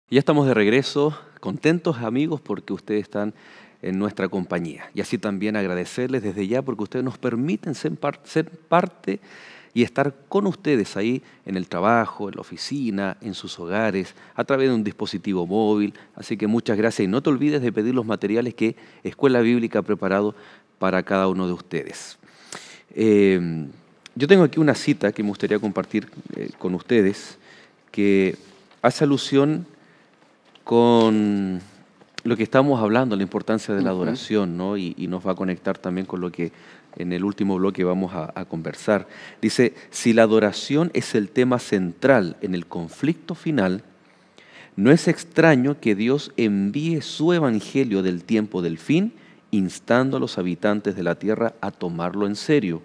Ya estamos de regreso, contentos amigos porque ustedes están en nuestra compañía. Y así también agradecerles desde ya porque ustedes nos permiten ser parte y estar con ustedes ahí en el trabajo, en la oficina, en sus hogares, a través de un dispositivo móvil. Así que muchas gracias y no te olvides de pedir los materiales que Escuela Bíblica ha preparado para cada uno de ustedes. Yo tengo aquí una cita que me gustaría compartir con ustedes que hace alusión con lo que estamos hablando, la importancia de la adoración, ¿no? Y nos va a conectar también con lo que en el último bloque vamos a conversar. Dice, si la adoración es el tema central en el conflicto final, no es extraño que Dios envíe su evangelio del tiempo del fin, instando a los habitantes de la tierra a tomarlo en serio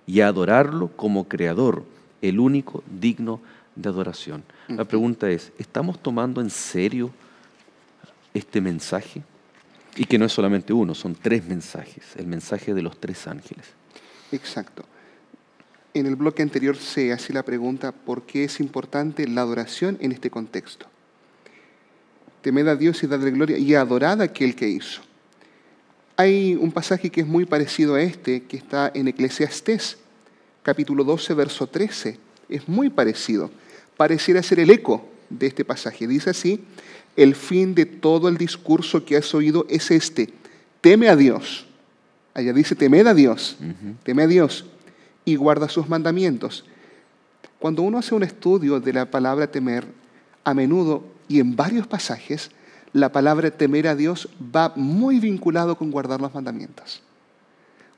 y a adorarlo como creador, el único digno de adoración. La pregunta es, ¿estamos tomando en serio este mensaje? Y que no es solamente uno, son 3 mensajes, el mensaje de los 3 ángeles. Exacto. En el bloque anterior se hacía la pregunta, ¿por qué es importante la adoración en este contexto? Temed a Dios y dadle gloria y adorad a aquel que hizo. Hay un pasaje que es muy parecido a este, que está en Eclesiastés, capítulo 12, verso 13. Es muy parecido. Pareciera ser el eco de este pasaje. Dice así, el fin de todo el discurso que has oído es este, teme a Dios. Allá dice, temed a Dios, teme a Dios y guarda sus mandamientos. Cuando uno hace un estudio de la palabra temer, a menudo y en varios pasajes, la palabra temer a Dios va muy vinculado con guardar los mandamientos.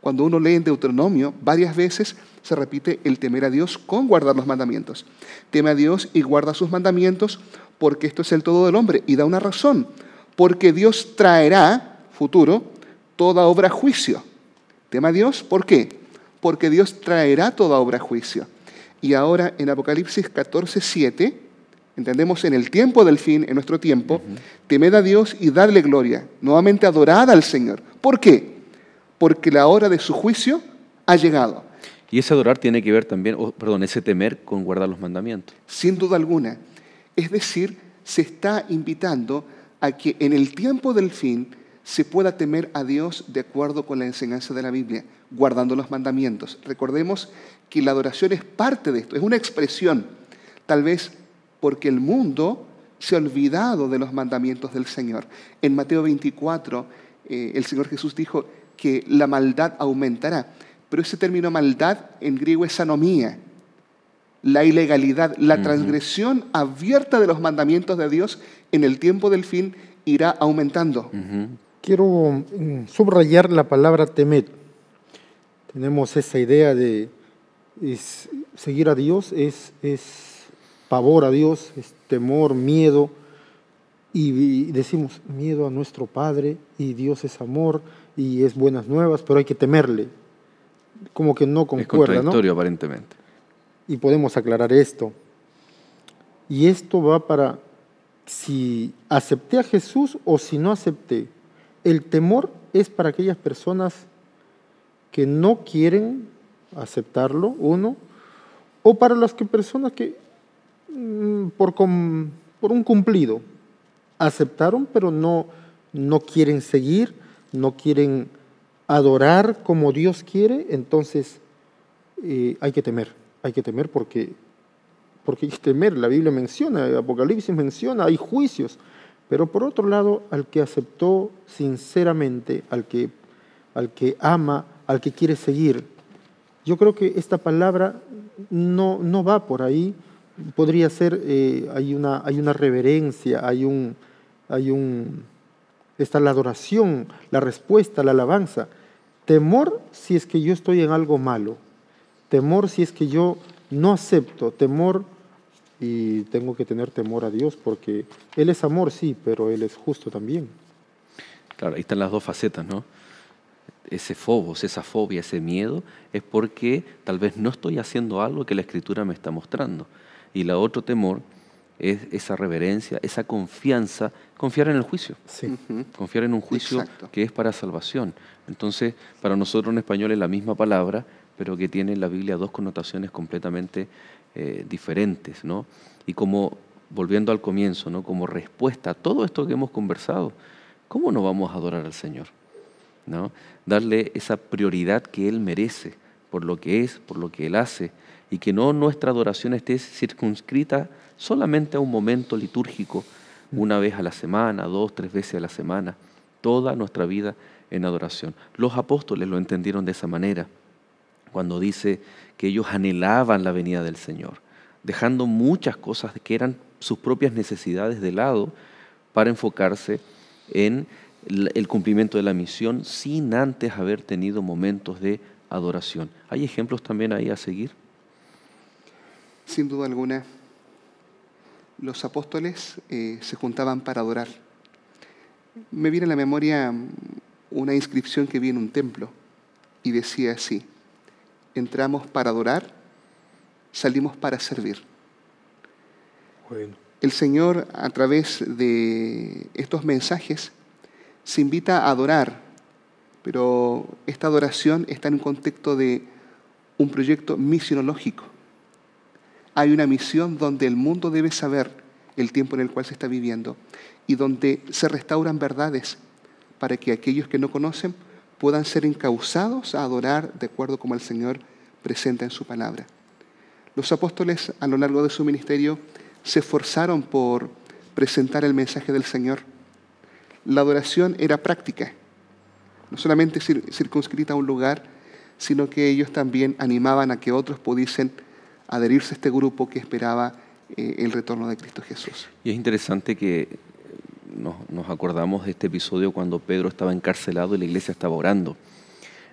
Cuando uno lee en Deuteronomio, varias veces se repite el temer a Dios con guardar los mandamientos. Teme a Dios y guarda sus mandamientos, porque esto es el todo del hombre. Y da una razón, porque Dios traerá, futuro, toda obra a juicio. Teme a Dios, ¿por qué? Porque Dios traerá toda obra a juicio. Y ahora en Apocalipsis 14, 7, entendemos en el tiempo del fin, en nuestro tiempo, temed a Dios y dadle gloria. Nuevamente adorad al Señor. ¿Por qué? Porque la hora de su juicio ha llegado. Y ese adorar tiene que ver también, ese temer con guardar los mandamientos. Sin duda alguna. Es decir, se está invitando a que en el tiempo del fin se pueda temer a Dios de acuerdo con la enseñanza de la Biblia, guardando los mandamientos. Recordemos que la adoración es parte de esto, es una expresión, tal vez porque el mundo se ha olvidado de los mandamientos del Señor. En Mateo 24, el Señor Jesús dijo que la maldad aumentará, pero ese término maldad en griego es anomía, la ilegalidad, la transgresión abierta de los mandamientos de Dios en el tiempo del fin irá aumentando. Quiero subrayar la palabra temed. Tenemos esa idea de seguir a Dios, es pavor a Dios, es temor, miedo, y decimos miedo a nuestro Padre, y Dios es amor, y es buenas nuevas, pero hay que temerle. Como que no concuerda, es contradictorio, ¿no? Aparentemente. Y podemos aclarar esto. Y esto va para si acepté a Jesús o si no acepté. El temor es para aquellas personas que no quieren aceptarlo, uno, o para las personas que por un cumplido aceptaron, pero no quieren seguir, no quieren adorar como Dios quiere. Entonces hay que temer porque hay que temer. La Biblia menciona, Apocalipsis menciona, hay juicios. Pero por otro lado, al que aceptó sinceramente, al que ama, al que quiere seguir, yo creo que esta palabra no va por ahí. Podría ser, hay una reverencia, está la adoración, la respuesta, la alabanza. Temor si es que yo estoy en algo malo. Temor si es que yo no acepto. Temor, y tengo que tener temor a Dios porque Él es amor, sí, pero Él es justo también. Claro, ahí están las dos facetas, ¿no? Ese phobos, esa fobia, ese miedo, es porque tal vez no estoy haciendo algo que la Escritura me está mostrando. Y la otro temor es esa reverencia, esa confianza, confiar en el juicio. Sí. Confiar en un juicio Exacto. que es para salvación. Entonces, para nosotros en español es la misma palabra, pero que tiene en la Biblia dos connotaciones completamente diferentes, ¿no? Y como, volviendo al comienzo, ¿no? Como respuesta a todo esto que hemos conversado, ¿cómo no vamos a adorar al Señor? ¿No? Darle esa prioridad que Él merece por lo que es, por lo que Él hace, y que no nuestra adoración esté circunscrita solamente a un momento litúrgico, una vez a la semana, 2, 3 veces a la semana, toda nuestra vida en adoración. Los apóstoles lo entendieron de esa manera, cuando dice que ellos anhelaban la venida del Señor, dejando muchas cosas que eran sus propias necesidades de lado para enfocarse en el cumplimiento de la misión sin antes haber tenido momentos de adoración. ¿Hay ejemplos también ahí a seguir? Sin duda alguna, los apóstoles se juntaban para adorar. Me viene a la memoria una inscripción que vi en un templo y decía así: entramos para adorar, salimos para servir. Bueno. El Señor, a través de estos mensajes, se invita a adorar, pero esta adoración está en un contexto de un proyecto misionológico. Hay una misión donde el mundo debe saber el tiempo en el cual se está viviendo y donde se restauran verdades para que aquellos que no conocen puedan ser encausados a adorar de acuerdo como el Señor presenta en su palabra. Los apóstoles a lo largo de su ministerio se esforzaron por presentar el mensaje del Señor. La adoración era práctica, no solamente circunscrita a un lugar, sino que ellos también animaban a que otros pudiesen adherirse a este grupo que esperaba el retorno de Cristo Jesús. Y es interesante que nos acordamos de este episodio cuando Pedro estaba encarcelado y la iglesia estaba orando.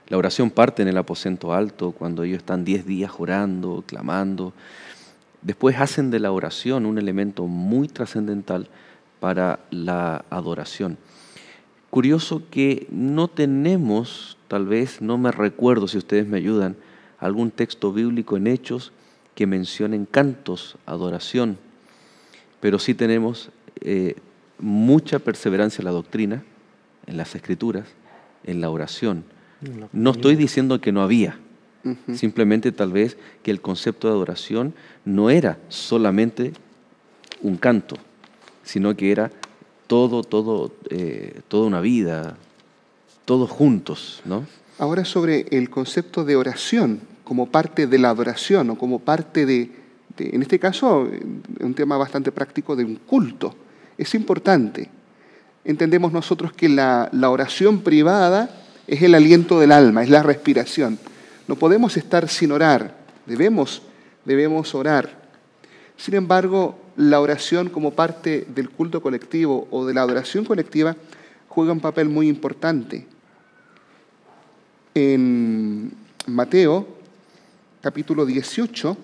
La oración parte en el aposento alto, cuando ellos están 10 días orando, clamando. Después hacen de la oración un elemento muy trascendental para la adoración. Curioso que no tenemos, tal vez, no me recuerdo si ustedes me ayudan, algún texto bíblico en Hechos que mencionen cantos, adoración, pero sí tenemos mucha perseverancia en la doctrina, en las Escrituras, en la oración. No estoy diciendo que no había, simplemente tal vez que el concepto de adoración no era solamente un canto, sino que era toda una vida, todos juntos, ¿no? Ahora sobre el concepto de oración como parte de la adoración o como parte en este caso, un tema bastante práctico de un culto. Es importante. Entendemos nosotros que la oración privada es el aliento del alma, es la respiración. No podemos estar sin orar, debemos orar. Sin embargo, la oración como parte del culto colectivo o de la adoración colectiva juega un papel muy importante. En Mateo, capítulo 18,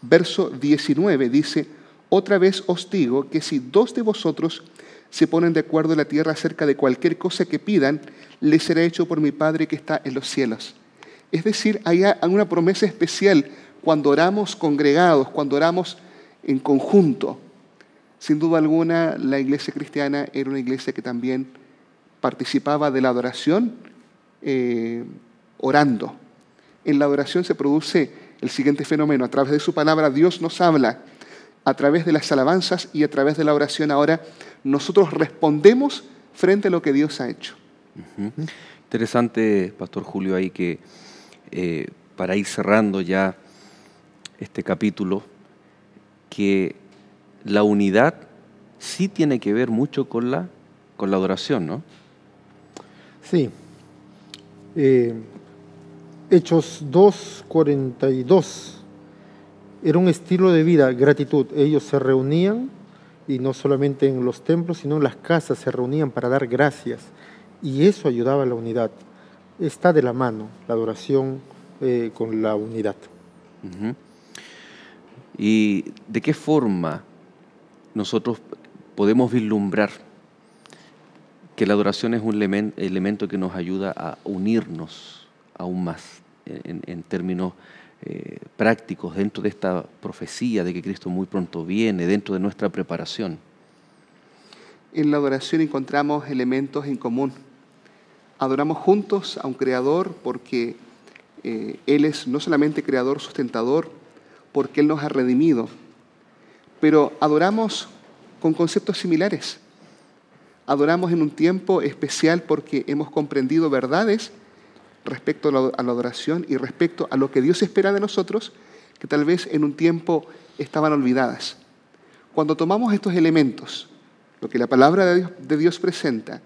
verso 19, dice: otra vez os digo que si 2 de vosotros se ponen de acuerdo en la tierra acerca de cualquier cosa que pidan, les será hecho por mi Padre que está en los cielos. Es decir, hay una promesa especial cuando oramos congregados, cuando oramos en conjunto. Sin duda alguna, la iglesia cristiana era una iglesia que también participaba de la adoración orando. En la adoración se produce el siguiente fenómeno: a través de su palabra Dios nos habla, a través de las alabanzas y a través de la oración ahora nosotros respondemos frente a lo que Dios ha hecho. Interesante, Pastor Julio, ahí que para ir cerrando ya este capítulo, que la unidad sí tiene que ver mucho con la adoración, ¿no? Sí. Hechos 2:42 era un estilo de vida, gratitud. Ellos se reunían, y no solamente en los templos, sino en las casas se reunían para dar gracias, y eso ayudaba a la unidad. Está de la mano la adoración con la unidad. ¿Y de qué forma nosotros podemos vislumbrar que la adoración es un elemento que nos ayuda a unirnos aún más en términos prácticos dentro de esta profecía de que Cristo muy pronto viene, dentro de nuestra preparación? En la adoración encontramos elementos en común. Adoramos juntos a un Creador porque Él es no solamente Creador, sustentador, porque Él nos ha redimido, pero adoramos con conceptos similares. Adoramos en un tiempo especial porque hemos comprendido verdades respecto a la adoración y respecto a lo que Dios espera de nosotros, que tal vez en un tiempo estaban olvidadas. Cuando tomamos estos elementos, lo que la palabra de Dios presenta,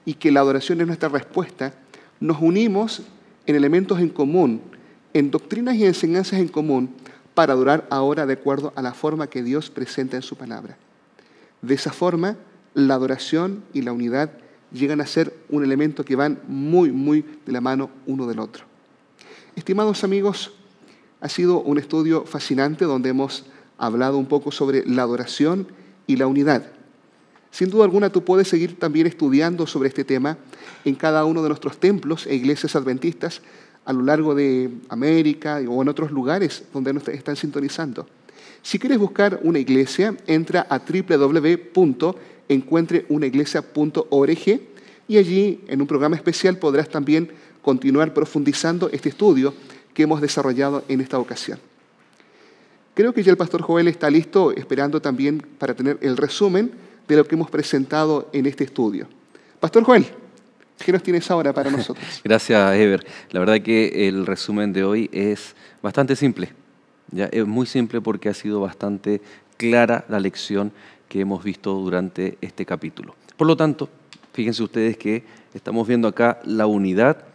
y que la adoración es nuestra respuesta, nos unimos en elementos en común, en doctrinas y enseñanzas en común, para adorar ahora de acuerdo a la forma que Dios presenta en su palabra. De esa forma, la adoración y la unidad llegan a ser un elemento que van muy, muy de la mano uno del otro. Estimados amigos, ha sido un estudio fascinante donde hemos hablado un poco sobre la adoración y la unidad. Sin duda alguna, tú puedes seguir también estudiando sobre este tema en cada uno de nuestros templos e iglesias adventistas a lo largo de América o en otros lugares donde nos están sintonizando. Si quieres buscar una iglesia, entra a www.encuentreunaiglesia.org y allí, en un programa especial, podrás también continuar profundizando este estudio que hemos desarrollado en esta ocasión. Creo que ya el Pastor Joel está listo, esperando también para tener el resumen de lo que hemos presentado en este estudio. Pastor Joel, ¿qué nos tienes ahora para nosotros? Gracias, Ever. La verdad que el resumen de hoy es bastante simple. ¿Ya? Es muy simple porque ha sido bastante clara la lección que hemos visto durante este capítulo. Por lo tanto, fíjense ustedes que estamos viendo acá la unidad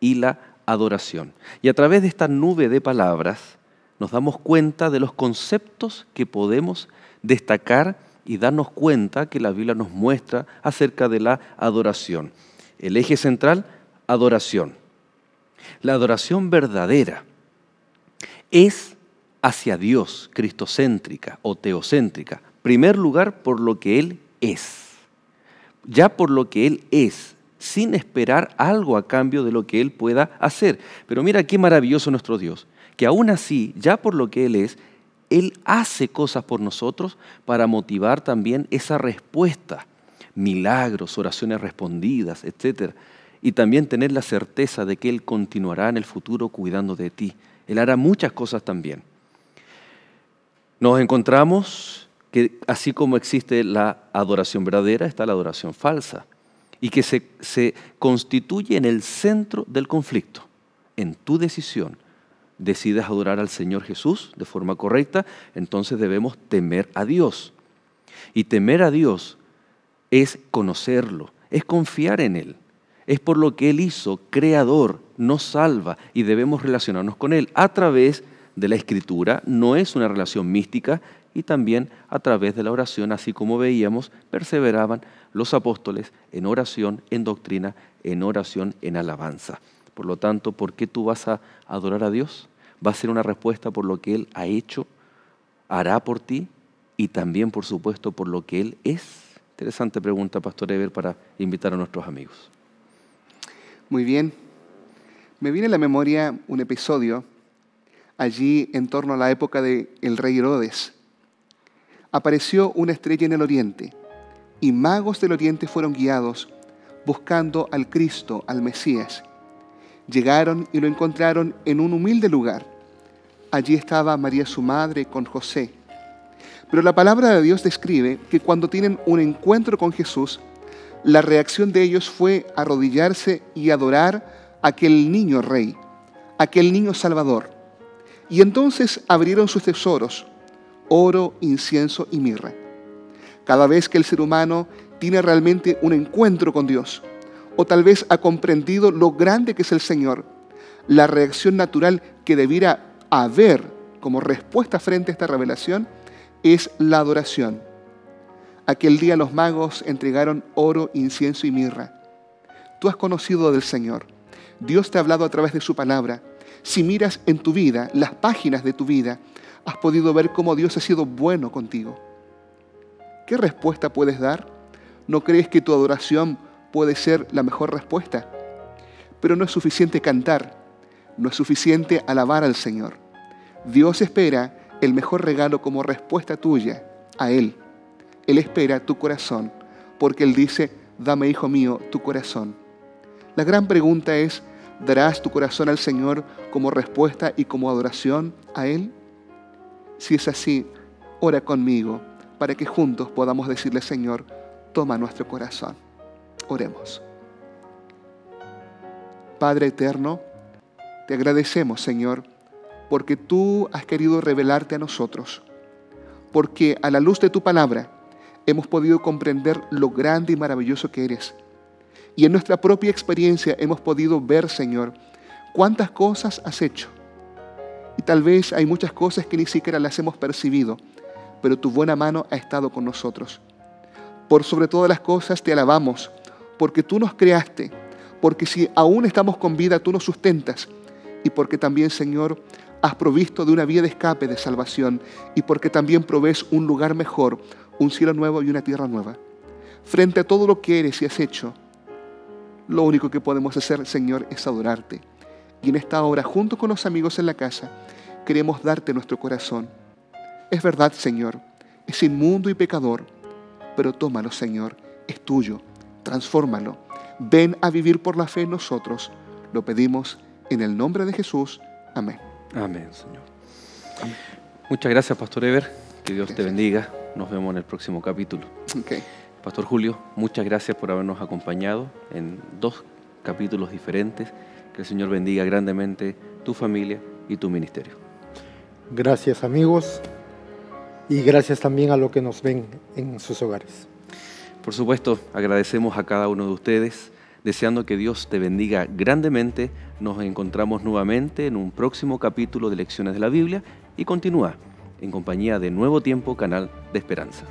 y la adoración. Y a través de esta nube de palabras nos damos cuenta de los conceptos que podemos destacar y darnos cuenta que la Biblia nos muestra acerca de la adoración. El eje central, adoración. La adoración verdadera es hacia Dios, cristocéntrica o teocéntrica. Primer lugar, por lo que Él es. Ya por lo que Él es, sin esperar algo a cambio de lo que Él pueda hacer. Pero mira qué maravilloso nuestro Dios, que aún así, ya por lo que Él es, Él hace cosas por nosotros para motivar también esa respuesta. Milagros, oraciones respondidas, etc. Y también tener la certeza de que Él continuará en el futuro cuidando de ti. Él hará muchas cosas también. Nos encontramos que así como existe la adoración verdadera, está la adoración falsa, y que se constituye en el centro del conflicto. En tu decisión, decides adorar al Señor Jesús de forma correcta, entonces debemos temer a Dios. Y temer a Dios es conocerlo, es confiar en Él. Es por lo que Él hizo, creador, nos salva y debemos relacionarnos con Él a través de la Escritura. No es una relación mística, y también a través de la oración, así como veíamos, perseveraban los apóstoles en oración, en doctrina, en oración, en alabanza. Por lo tanto, ¿por qué tú vas a adorar a Dios? Va a ser una respuesta por lo que Él ha hecho, hará por ti y también, por supuesto, por lo que Él es. Interesante pregunta, Pastor Eber, para invitar a nuestros amigos. Muy bien. Me viene a la memoria un episodio allí en torno a la época del rey Herodes. Apareció una estrella en el oriente y magos del oriente fueron guiados buscando al Cristo, al Mesías. Llegaron y lo encontraron en un humilde lugar. Allí estaba María su madre con José. Pero la palabra de Dios describe que cuando tienen un encuentro con Jesús, la reacción de ellos fue arrodillarse y adorar a aquel niño rey, aquel niño salvador. Y entonces abrieron sus tesoros, oro, incienso y mirra. Cada vez que el ser humano tiene realmente un encuentro con Dios, o tal vez ha comprendido lo grande que es el Señor, la reacción natural que debiera haber como respuesta frente a esta revelación es la adoración. Aquel día los magos entregaron oro, incienso y mirra. Tú has conocido del Señor. Dios te ha hablado a través de su palabra. Si miras en tu vida, las páginas de tu vida, has podido ver cómo Dios ha sido bueno contigo. ¿Qué respuesta puedes dar? ¿No crees que tu adoración puede ser la mejor respuesta? Pero no es suficiente cantar, no es suficiente alabar al Señor. Dios espera el mejor regalo como respuesta tuya a Él. Él espera tu corazón, porque Él dice, dame, hijo mío, tu corazón. La gran pregunta es, ¿darás tu corazón al Señor como respuesta y como adoración a Él? Si es así, ora conmigo para que juntos podamos decirle, Señor, toma nuestro corazón. Oremos. Padre eterno, te agradecemos, Señor, porque tú has querido revelarte a nosotros, porque a la luz de tu palabra hemos podido comprender lo grande y maravilloso que eres. Y en nuestra propia experiencia hemos podido ver, Señor, cuántas cosas has hecho. Y tal vez hay muchas cosas que ni siquiera las hemos percibido, pero tu buena mano ha estado con nosotros. Por sobre todas las cosas te alabamos, porque tú nos creaste, porque si aún estamos con vida, tú nos sustentas, y porque también, Señor, has provisto de una vía de escape de salvación, y porque también provees un lugar mejor, un cielo nuevo y una tierra nueva. Frente a todo lo que eres y has hecho, lo único que podemos hacer, Señor, es adorarte. Y en esta hora, junto con los amigos en la casa, queremos darte nuestro corazón. Es verdad, Señor, es inmundo y pecador, pero tómalo, Señor, es tuyo, transfórmalo. Ven a vivir por la fe en nosotros. Lo pedimos en el nombre de Jesús. Amén. Amén, Señor. Muchas gracias, Pastor Eber. Que Dios te bendiga. Nos vemos en el próximo capítulo. Okay. Pastor Julio, muchas gracias por habernos acompañado en 2 capítulos diferentes. Que el Señor bendiga grandemente tu familia y tu ministerio. Gracias, amigos, y gracias también a los que nos ven en sus hogares. Por supuesto, agradecemos a cada uno de ustedes, deseando que Dios te bendiga grandemente. Nos encontramos nuevamente en un próximo capítulo de Lecciones de la Biblia y continúa en compañía de Nuevo Tiempo, canal de esperanza.